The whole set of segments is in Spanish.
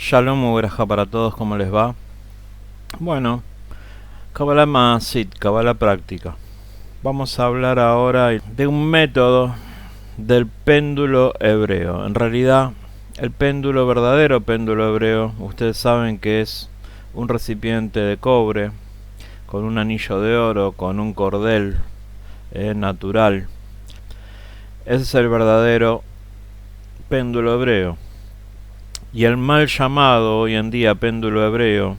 Shalom Ubraja para todos, ¿cómo les va? Bueno, Kabbalah Maasit, Kabbalah práctica. Vamos a hablar ahora de un método del péndulo hebreo. En realidad, el verdadero péndulo hebreo, ustedes saben que es un recipiente de cobre con un anillo de oro, con un cordel natural. Ese es el verdadero péndulo hebreo. Y el mal llamado hoy en día péndulo hebreo,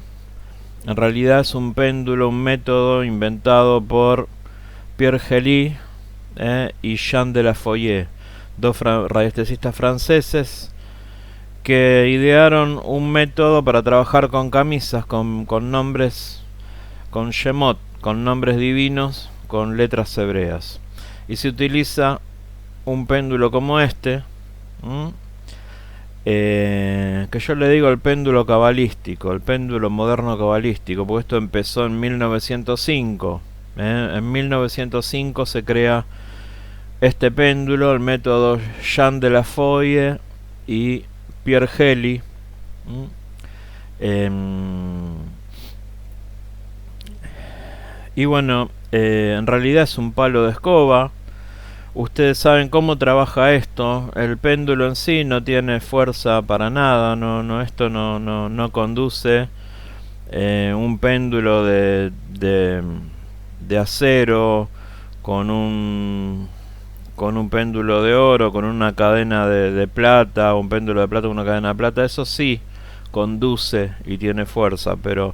en realidad es un péndulo, un método inventado por Pierre Gély y Jean de la Foyer, dos radiestesistas franceses que idearon un método para trabajar con camisas, con nombres, con Shemot, con nombres divinos, con letras hebreas. Y se utiliza un péndulo como este, que yo le digo el péndulo cabalístico, el péndulo moderno cabalístico, porque esto empezó en 1905. En 1905 se crea este péndulo, el método Jean de la Foyer y Pierre Gély. Y bueno, en realidad es un palo de escoba. Ustedes saben cómo trabaja esto. El péndulo en sí no tiene fuerza para nada. Esto no conduce. Un péndulo de acero con un péndulo de oro, con una cadena de plata, un péndulo de plata con una cadena de plata. Eso sí conduce y tiene fuerza, pero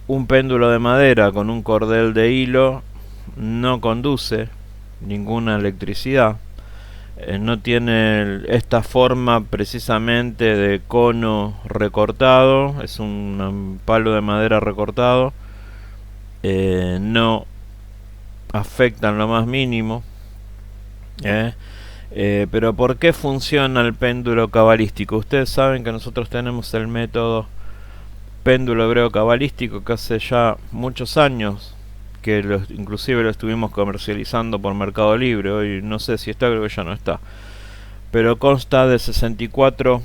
un péndulo de madera con un cordel de hilo no conduce ninguna electricidad. No tiene esta forma precisamente de cono recortado, es un palo de madera recortado. No afecta en lo más mínimo. Pero ¿por qué funciona el péndulo cabalístico? Ustedes saben que nosotros tenemos el método péndulo hebreo cabalístico que hace ya muchos años que inclusive lo estuvimos comercializando por Mercado Libre. Hoy no sé si está, creo que ya no está, pero consta de 64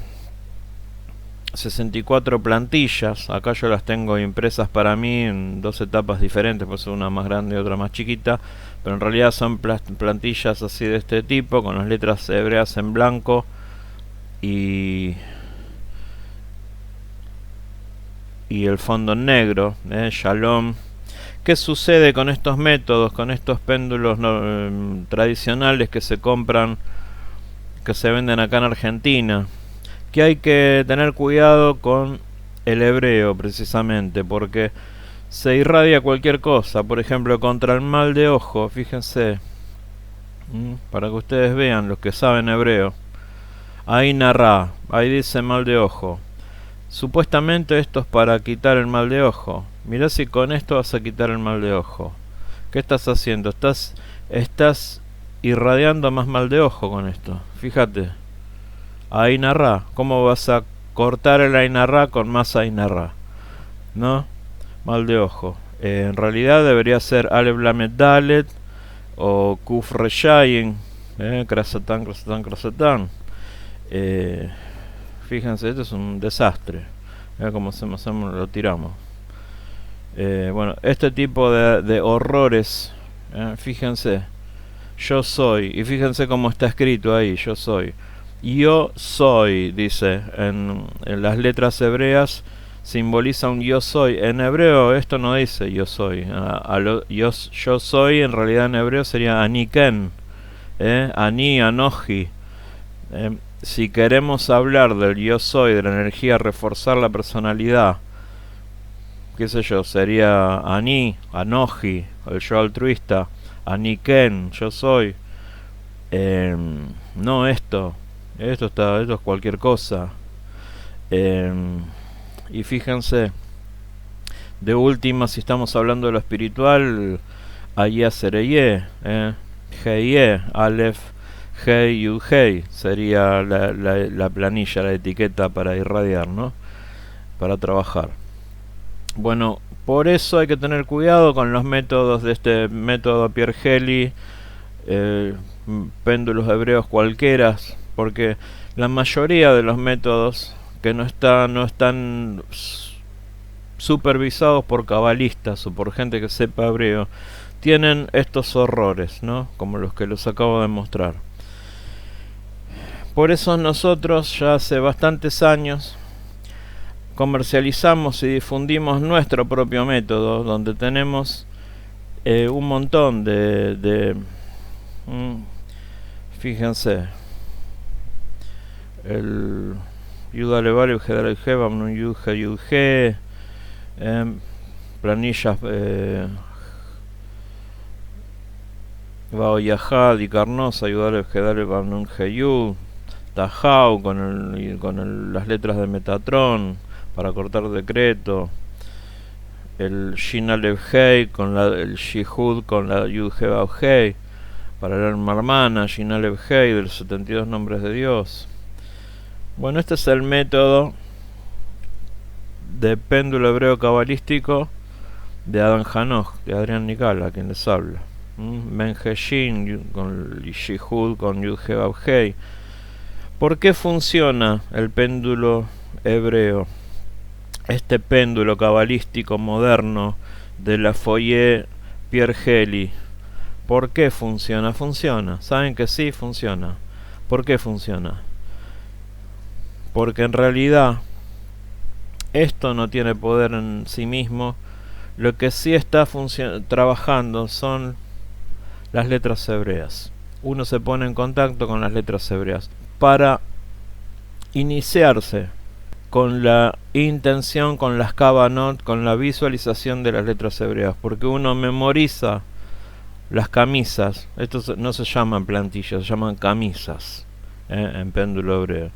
plantillas. Acá yo las tengo impresas para mí en dos etapas diferentes, pues una más grande y otra más chiquita, pero en realidad son plantillas así de este tipo, con las letras hebreas en blanco y el fondo en negro, Shalom. ¿Qué sucede con estos métodos, con estos péndulos tradicionales que se compran, que se venden acá en Argentina? Que hay que tener cuidado con el hebreo precisamente, porque se irradia cualquier cosa. Por ejemplo, contra el mal de ojo, fíjense, para que ustedes vean, los que saben hebreo. Ahí narra, ahí dice mal de ojo. Supuestamente esto es para quitar el mal de ojo. Mirá si con esto vas a quitar el mal de ojo. ¿Qué estás haciendo? Estás irradiando más mal de ojo con esto. Fíjate. Ainarra. ¿Cómo vas a cortar el Ainarra con más Ainarra? ¿No? Mal de ojo. En realidad debería ser Aleph Lamed Dalet o Kuf Reshayin. Krasatán, Krasatán, Krasatán. Fíjense, esto es un desastre. Mira cómo lo tiramos. Bueno, este tipo de horrores. Fíjense. Yo soy. Y fíjense cómo está escrito ahí. Yo soy. Yo soy, dice. En las letras hebreas simboliza un yo soy. En hebreo esto no dice yo soy. Yo soy en realidad en hebreo sería aniken. Ani, anoji. Si queremos hablar del yo soy, de la energía, reforzar la personalidad, qué sé yo, sería Ani, Anoji, el yo altruista, Aniken, yo soy. No esto es cualquier cosa. Y fíjense, de última, si estamos hablando de lo espiritual, Aya Sereye, Heye, Aleph, Hey Yud Hey sería la planilla, la etiqueta para irradiar, ¿no? Para trabajar. Bueno, por eso hay que tener cuidado con los métodos de este método Pierre Gély, péndulos hebreos cualquiera, porque la mayoría de los métodos que no están supervisados por cabalistas o por gente que sepa hebreo, tienen estos horrores, ¿no? Como los que los acabo de mostrar. Por eso nosotros ya hace bastantes años comercializamos y difundimos nuestro propio método, donde tenemos un montón fíjense, el Yuda Leval, el Gedal Hebam, un Yudge Yudge, planillas Bao Yahad y Carnosa, Yuda el Gedal Hebam, un Heyud, Tajau con las letras de Metatron para cortar decreto, el Shin Alev Hei con el Shihud con la Yud He Vav Hei para leer Marmana, Shin Alev Hei de los 72 nombres de Dios. Bueno, este es el método de péndulo hebreo cabalístico de Adán Hanoch, de Adrián Nikal, a quien les habla. Ben Heshin con el Shihud con Yud He Vav Hei. ¿Por qué funciona el péndulo hebreo? Este péndulo cabalístico moderno de la Foyer Pierre Heli. ¿Por qué funciona? Funciona. ¿Saben que sí funciona? ¿Por qué funciona? Porque en realidad esto no tiene poder en sí mismo. Lo que sí está trabajando son las letras hebreas. Uno se pone en contacto con las letras hebreas para iniciarse con la intención, con las kavanot, con la visualización de las letras hebreas, porque uno memoriza las camisas. Estos no se llaman plantillas, se llaman camisas en péndulo hebreo.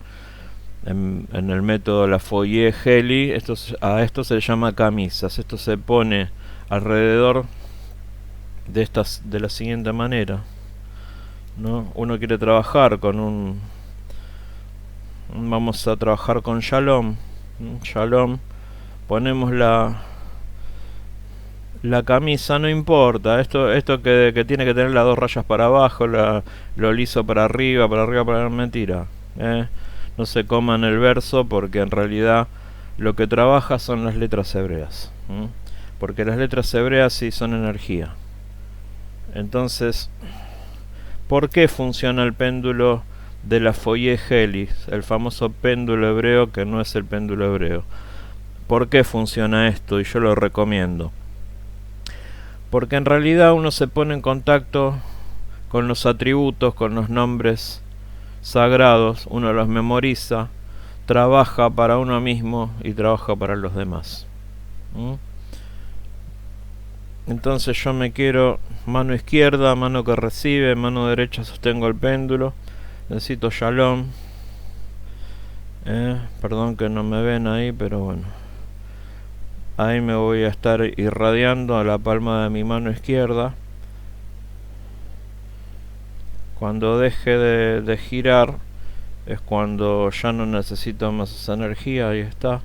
En el método la Foyer Heli, a esto se le llama camisas. Esto se pone alrededor de la siguiente manera, ¿no? Uno quiere trabajar con vamos a trabajar con Shalom. Shalom, ponemos la camisa, no importa, esto que tiene que tener las dos rayas para abajo, lo liso para arriba, para mentira. No se coman el verso, porque en realidad lo que trabaja son las letras hebreas, porque las letras hebreas sí son energía. Entonces, ¿por qué funciona el péndulo de la Foyer Heli, el famoso péndulo hebreo que no es el péndulo hebreo? ¿Por qué funciona esto? Y yo lo recomiendo. Porque en realidad uno se pone en contacto con los atributos, con los nombres sagrados, uno los memoriza, trabaja para uno mismo y trabaja para los demás. Entonces yo me quiero mano izquierda, mano que recibe, mano derecha sostengo el péndulo, necesito Shalom. Perdón que no me ven ahí, pero bueno. Ahí me voy a estar irradiando a la palma de mi mano izquierda. Cuando deje de girar es cuando ya no necesito más esa energía. Ahí está.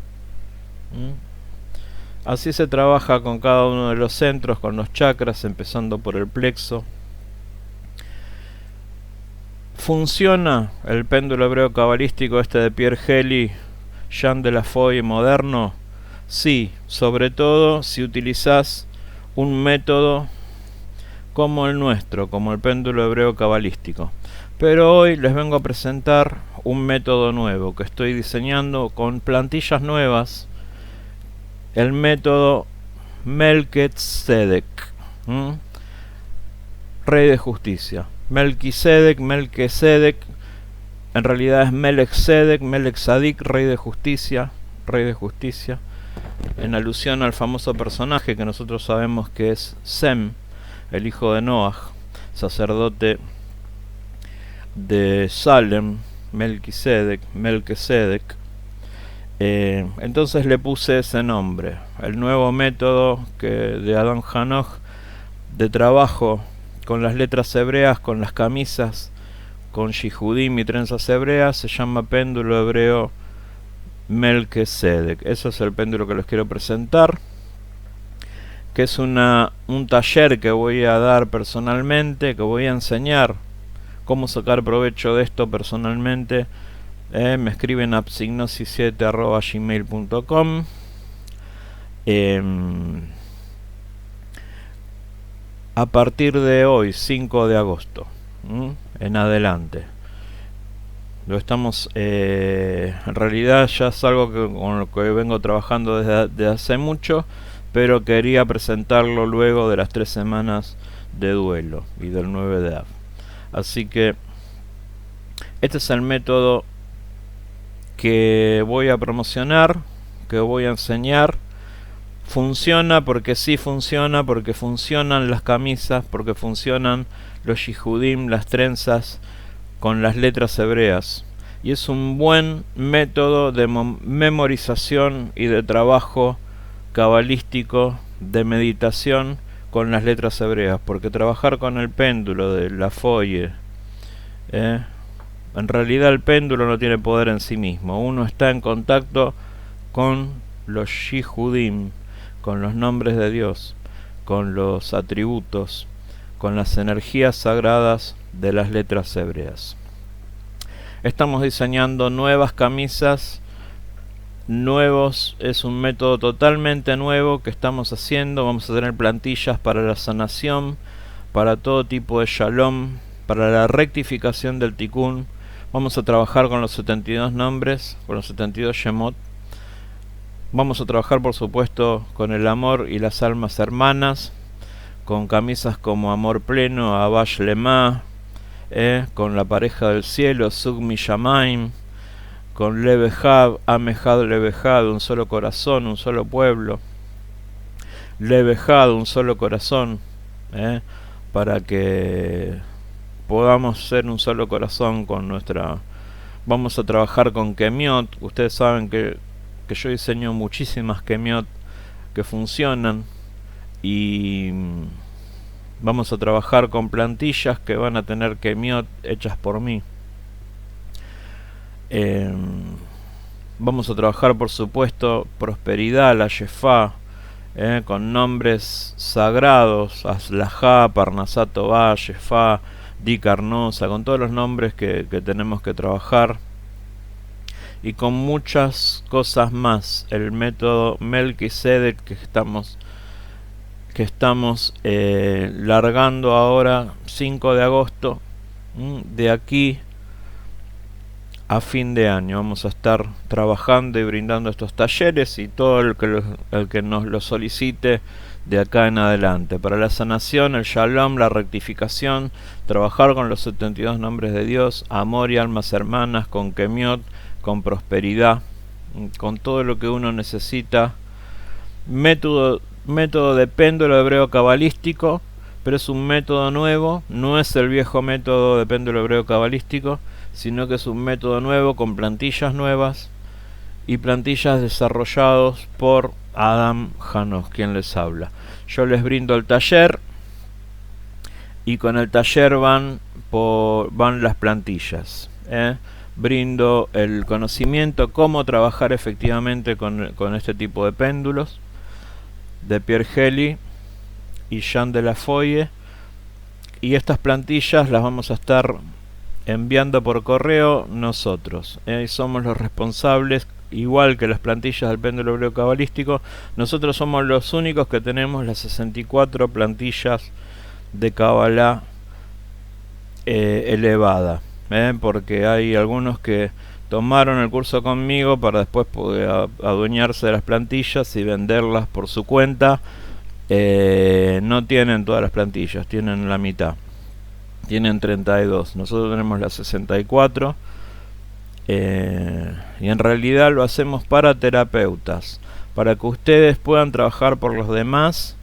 Así se trabaja con cada uno de los centros, con los chakras, empezando por el plexo. ¿Funciona el péndulo hebreo cabalístico este de Pierre Heli, Jean de la Foy moderno? Sí, sobre todo si utilizás un método como el nuestro, como el péndulo hebreo cabalístico. Pero hoy les vengo a presentar un método nuevo que estoy diseñando con plantillas nuevas, el método Melquisedec, Rey de Justicia. Melquisedec, en realidad es Melech Sadik, Rey de Justicia, en alusión al famoso personaje que nosotros sabemos que es Sem, el hijo de Noah, sacerdote de Salem, Melquisedec. Entonces le puse ese nombre. El nuevo método de Adán Hanoch de trabajo con las letras hebreas, con las camisas, con Shihudim y trenzas hebreas, se llama péndulo hebreo Melquisedec. Eso es el péndulo que les quiero presentar, que es un taller que voy a dar personalmente, que voy a enseñar cómo sacar provecho de esto personalmente Me escriben a psignosis7@gmail.com. A partir de hoy, 5 de agosto, en adelante, lo estamos, en realidad ya es algo con lo que vengo trabajando desde hace mucho, pero quería presentarlo luego de las 3 semanas de duelo y del 9 de Av. Así que este es el método que voy a promocionar, que voy a enseñar. Funciona porque sí funciona, porque funcionan las camisas, porque funcionan los yihudim, las trenzas con las letras hebreas. Y es un buen método de memorización y de trabajo cabalístico, de meditación con las letras hebreas, porque trabajar con el péndulo de la folle, en realidad el péndulo no tiene poder en sí mismo. Uno está en contacto con los yihudim, con los nombres de Dios, con los atributos, con las energías sagradas de las letras hebreas. Estamos diseñando nuevas camisas, es un método totalmente nuevo que estamos haciendo. Vamos a tener plantillas para la sanación, para todo tipo de shalom, para la rectificación del tikkun. Vamos a trabajar con los 72 nombres, con los 72 shemot. Vamos a trabajar, por supuesto, con el amor y las almas hermanas, con camisas como Amor Pleno, Abash Lema, con la pareja del cielo, Zug Mishamaim, con Levejab, Amejad Levejad, un solo corazón, un solo pueblo, Levejad, un solo corazón, para que podamos ser un solo corazón con nuestra... Vamos a trabajar con Kemiot. Ustedes saben que yo diseño muchísimas Kemiot que funcionan, y vamos a trabajar con plantillas que van a tener Kemiot hechas por mí. Vamos a trabajar, por supuesto, prosperidad, la Shefá, con nombres sagrados, Aslajá, Parnasat Tová, Shefá, Di Carnosa, con todos los nombres que tenemos que trabajar, y con muchas cosas más. El método Melquisedec que estamos largando ahora, 5 de agosto, de aquí a fin de año vamos a estar trabajando y brindando estos talleres, y todo el que nos lo solicite de acá en adelante, para la sanación, el shalom, la rectificación, trabajar con los 72 nombres de Dios, amor y almas hermanas, con Kemiot, con prosperidad, con todo lo que uno necesita. Método de péndulo hebreo cabalístico, pero es un método nuevo, no es el viejo método de péndulo hebreo cabalístico, sino que es un método nuevo con plantillas nuevas y plantillas desarrollados por Adam Janos, quien les habla. Yo les brindo el taller, y con el taller van las plantillas. Brindo el conocimiento, cómo trabajar efectivamente con este tipo de péndulos de Pierre Heli y Jean de la Foye, y estas plantillas las vamos a estar enviando por correo nosotros. Somos los responsables, igual que las plantillas del péndulo hebreo cabalístico. Nosotros somos los únicos que tenemos las 64 plantillas de Kabbalah elevada, porque hay algunos que tomaron el curso conmigo para después poder adueñarse de las plantillas y venderlas por su cuenta. No tienen todas las plantillas, tienen la mitad, tienen 32. Nosotros tenemos las 64, y en realidad lo hacemos para terapeutas, para que ustedes puedan trabajar por los demás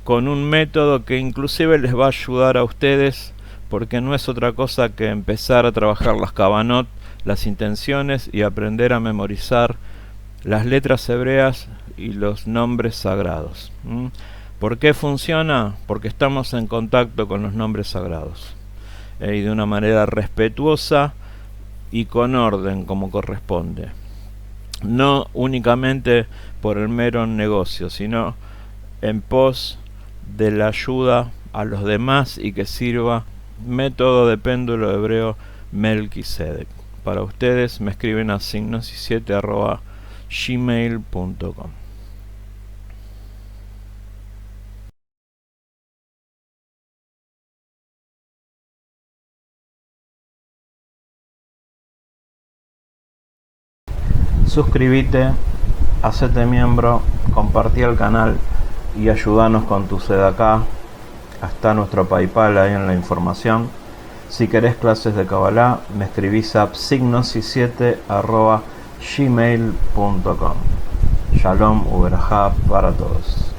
con un método que inclusive les va a ayudar a ustedes, porque no es otra cosa que empezar a trabajar las kavanot, las intenciones, y aprender a memorizar las letras hebreas y los nombres sagrados. ¿Por qué funciona? Porque estamos en contacto con los nombres sagrados, y de una manera respetuosa y con orden, como corresponde. No únicamente por el mero negocio, sino en pos de la ayuda a los demás, y que sirva método de péndulo hebreo Melquisedec para ustedes, me escriben a signos17@gmail.com. Suscríbete, hacete miembro, compartí el canal y ayúdanos con tu Tzedakah. Está nuestro PayPal ahí en la información. Si querés clases de Kabbalah, me escribís a signos17@gmail.com. Shalom uberajá para todos.